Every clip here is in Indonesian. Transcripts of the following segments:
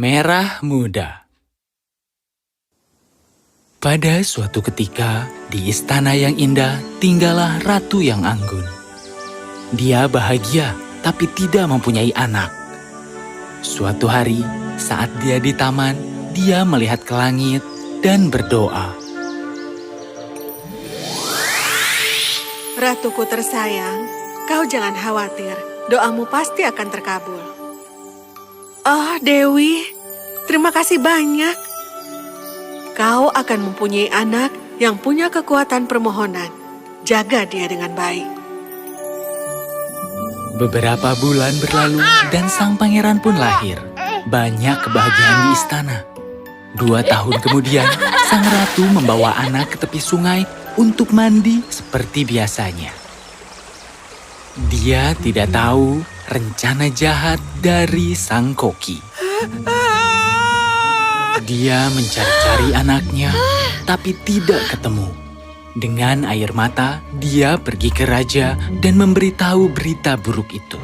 merah muda. Pada suatu ketika, di istana yang indah tinggallah ratu yang anggun. Dia bahagia, tapi tidak mempunyai anak. Suatu hari, saat dia di taman, dia melihat ke langit dan berdoa. Ratuku tersayang, kau jangan khawatir, doamu pasti akan terkabul. Oh, Dewi, terima kasih banyak. Kau akan mempunyai anak yang punya kekuatan permohonan. Jaga dia dengan baik. Beberapa bulan berlalu dan sang pangeran pun lahir. Banyak kebahagiaan di istana. 2 tahun kemudian, sang ratu membawa anak ke tepi sungai untuk mandi seperti biasanya. Dia tidak tahu rencana jahat dari sang koki. Dia mencari-cari anaknya, tapi tidak ketemu. Dengan air mata, dia pergi ke raja dan memberitahu berita buruk itu.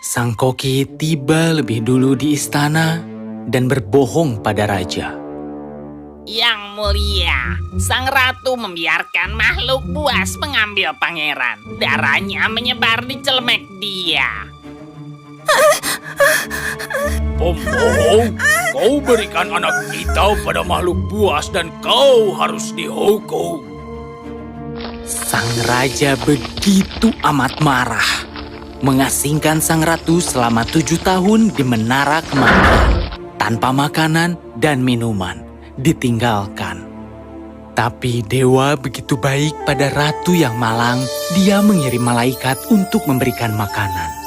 Sang koki tiba lebih dulu di istana dan berbohong pada raja. Yang mulia, sang ratu membiarkan makhluk buas mengambil pangeran. Darahnya menyebar di celemek dia. Pembohong, kau berikan anak kita pada makhluk buas dan kau harus dihukum. Sang raja begitu amat marah, mengasingkan sang ratu selama 7 tahun di menara kematian, tanpa makanan dan minuman, ditinggalkan. Tapi dewa begitu baik pada ratu yang malang, dia mengirim malaikat untuk memberikan makanan.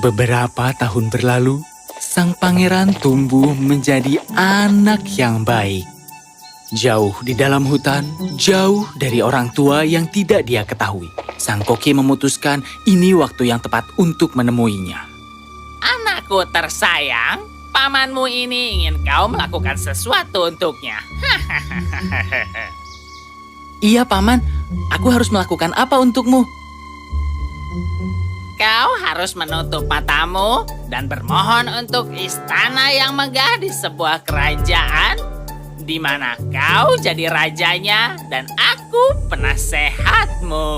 Beberapa tahun berlalu, sang pangeran tumbuh menjadi anak yang baik. Jauh di dalam hutan, jauh dari orang tua yang tidak dia ketahui. Sang koki memutuskan ini waktu yang tepat untuk menemuinya. Anakku tersayang, pamanmu ini ingin kau melakukan sesuatu untuknya. Iya, Paman. Aku harus melakukan apa untukmu? Kau harus menutup matamu dan bermohon untuk istana yang megah di sebuah kerajaan di mana kau jadi rajanya dan aku penasehatmu.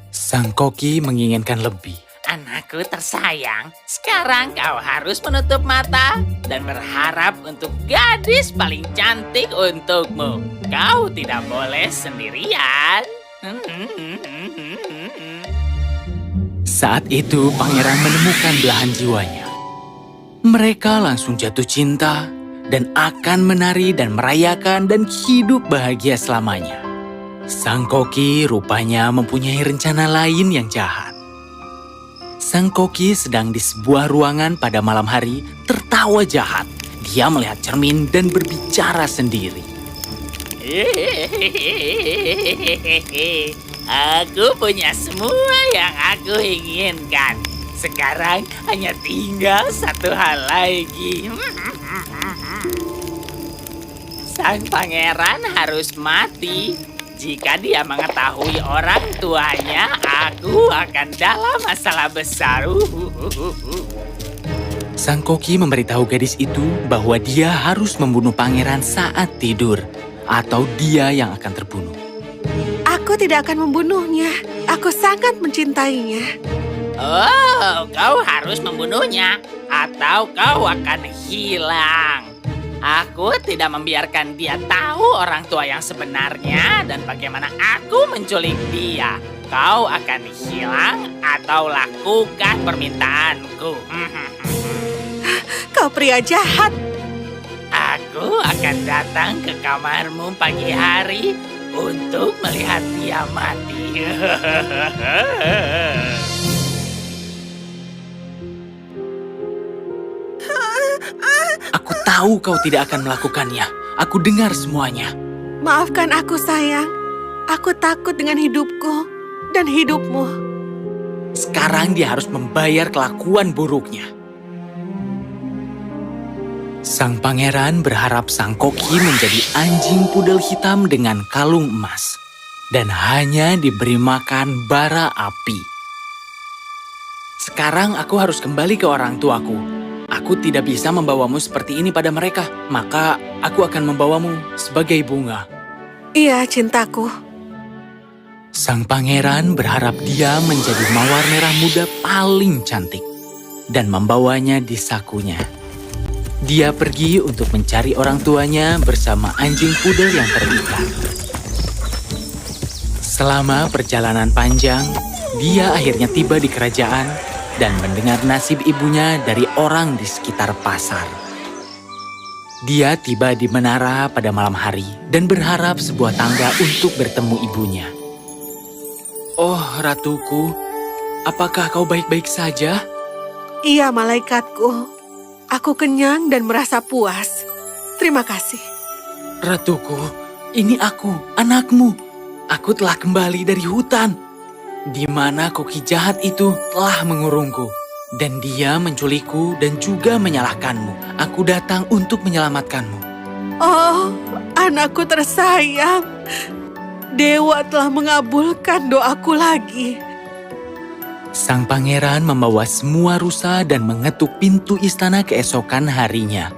Sang koki menginginkan lebih. Anakku tersayang, sekarang kau harus menutup mata dan berharap untuk gadis paling cantik untukmu. Kau tidak boleh sendirian. Saat itu pangeran menemukan belahan jiwanya. Mereka langsung jatuh cinta dan akan menari dan merayakan dan hidup bahagia selamanya. Sang koki rupanya mempunyai rencana lain yang jahat. Sang koki sedang di sebuah ruangan pada malam hari tertawa jahat. Dia melihat cermin dan berbicara sendiri. Aku punya semua yang aku inginkan. Sekarang hanya tinggal satu hal lagi. Sang pangeran harus mati. Jika dia mengetahui orang tuanya, aku akan dalam masalah besar. Sang koki memberitahu gadis itu bahwa dia harus membunuh pangeran saat tidur, atau dia yang akan terbunuh. Aku tidak akan membunuhnya. Aku sangat mencintainya. Oh, kau harus membunuhnya, atau kau akan hilang. Aku tidak membiarkan dia tahu orang tua yang sebenarnya dan bagaimana aku menculik dia. Kau akan hilang atau lakukan permintaanku. Kau pria jahat. Aku akan datang ke kamarmu pagi hari untuk melihat dia mati. Aku tahu kau tidak akan melakukannya. Aku dengar semuanya. Maafkan aku, sayang. Aku takut dengan hidupku dan hidupmu. Sekarang dia harus membayar kelakuan buruknya. Sang pangeran berharap sang koki menjadi anjing pudel hitam dengan kalung emas dan hanya diberi makan bara api. Sekarang aku harus kembali ke orang tuaku. Aku tidak bisa membawamu seperti ini pada mereka, maka aku akan membawamu sebagai bunga. Iya, cintaku. Sang pangeran berharap dia menjadi mawar merah muda paling cantik dan membawanya di sakunya. Dia pergi untuk mencari orang tuanya bersama anjing pudel yang terikat. Selama perjalanan panjang, dia akhirnya tiba di kerajaan dan mendengar nasib ibunya dari orang di sekitar pasar. Dia tiba di menara pada malam hari dan berharap sebuah tangga untuk bertemu ibunya. Oh, ratuku, apakah kau baik-baik saja? Iya, malaikatku. Aku kenyang dan merasa puas. Terima kasih. Ratuku, ini aku, anakmu. Aku telah kembali dari hutan, di mana koki jahat itu telah mengurungku. Dan dia menculikku dan juga menyalahkanmu. Aku datang untuk menyelamatkanmu. Oh, anakku tersayang. Dewa telah mengabulkan doaku lagi. Sang pangeran membawa semua rusa dan mengetuk pintu istana keesokan harinya.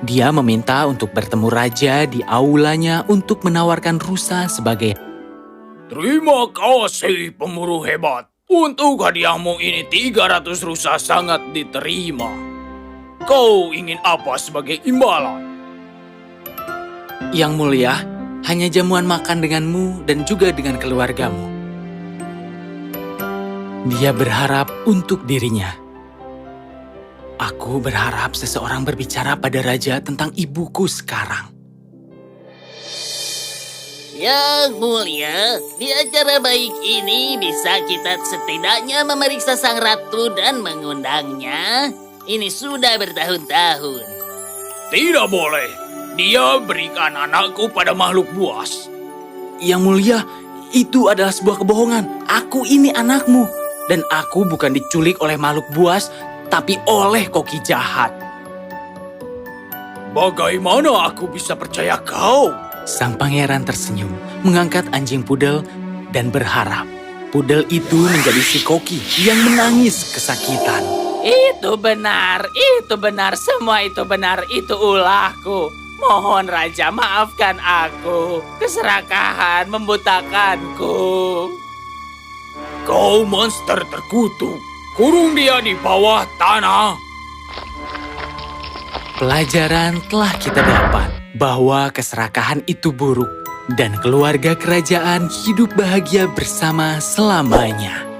Dia meminta untuk bertemu raja di aulanya untuk menawarkan rusa sebagai Terima kasih pemburu hebat. Untuk hadiahmu ini 300 rusa sangat diterima. Kau ingin apa sebagai imbalan? Yang mulia, hanya jamuan makan denganmu dan juga dengan keluargamu. Dia berharap untuk dirinya. Aku berharap seseorang berbicara pada raja tentang ibuku sekarang. Yang mulia, di acara baik ini bisa kita setidaknya memeriksa sang ratu dan mengundangnya. Ini sudah bertahun-tahun. Tidak boleh. Dia berikan anakku pada makhluk buas. Yang mulia, itu adalah sebuah kebohongan. Aku ini anakmu. Dan aku bukan diculik oleh makhluk buas, tapi oleh koki jahat. Bagaimana aku bisa percaya kau? Sang pangeran tersenyum, mengangkat anjing pudel dan berharap pudel itu menjadi si koki yang menangis kesakitan. Itu benar, semua itu benar, itu ulahku. Mohon Raja, maafkan aku. Keserakahan membutakanku. Kau monster terkutuk. Kurung dia di bawah tanah. Pelajaran telah kita dapat bahwa keserakahan itu buruk dan keluarga kerajaan hidup bahagia bersama selamanya.